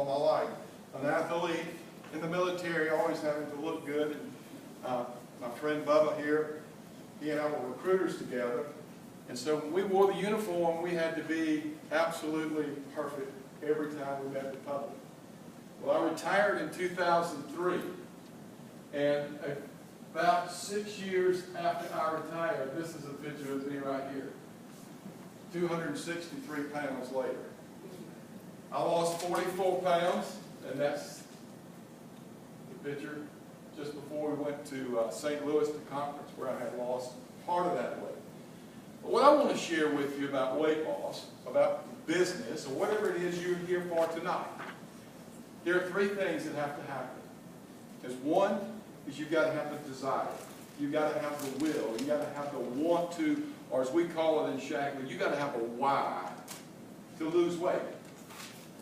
all my life. An athlete in the military, always having to look good. And, my friend Bubba here, he and I were recruiters together. And so when we wore the uniform, we had to be absolutely perfect every time we met the public. Well, I retired in 2003. And about 6 years after I retired, this is a picture of me right here. 263 pounds later. I lost 44 pounds, and that's the picture just before we went to St. Louis to conference, where I had lost part of that weight. But what I want to share with you about weight loss, about business, or whatever it is you're here for tonight, there are three things that have to happen. There's one is you've got to have the desire. You've got to have the will. You've got to have the want to, or as we call it in Shaklee, you've got to have a why to lose weight.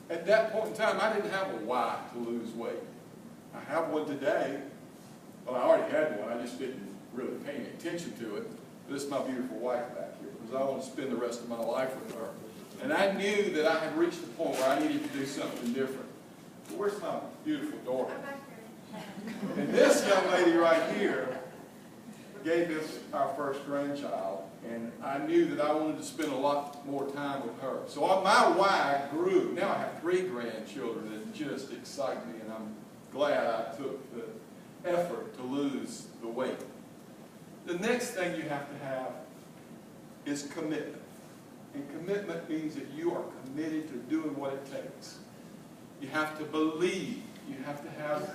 At that point in time, I didn't have a why to lose weight. I have one today. Well, I already had one. I just didn't really pay any attention to it. This is my beautiful wife back here, because I want to spend the rest of my life with her. And I knew that I had reached the point where I needed to do something different. But where's my beautiful daughter? And this young lady right here gave us our first grandchild, and I knew that I wanted to spend a lot more time with her. So my why grew. Now I have 3 grandchildren that just excite me, and I'm glad I took the effort to lose the weight. The next thing you have to have is commitment. And commitment means that you are committed to doing what it takes. You have to believe. You have to have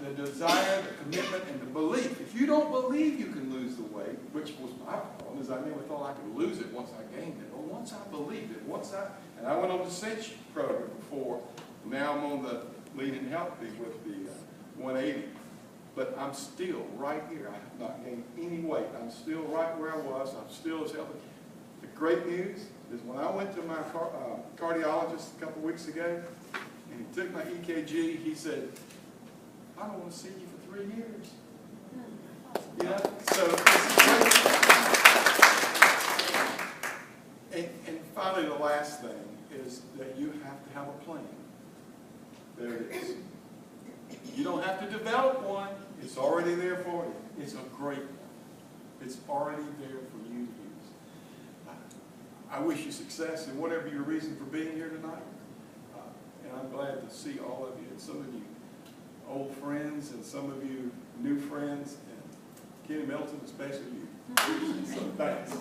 the desire, the commitment, and the belief. If you don't believe you can lose the weight, which was my problem, is I never thought I could lose it once I gained it. But once I believed it, and I went on the cinch program before. Now I'm on the lean and healthy with the 180. But I'm still right here. I have not gained any weight. I'm still right where I was. I'm still as healthy. The great news is when I went to my cardiologist a couple weeks ago, and he took my EKG, he said, I don't want to see you for 3 years. Yeah, so and finally the last thing is that you have to have a plan. There it is. You don't have to develop one. It's already there for you. It's a great one. It's already there for you to use. I wish you success in whatever your reason for being here tonight. And I'm glad to see all of you, and some of you old friends, and some of you new friends, and Kenny Milton, especially you. So thanks.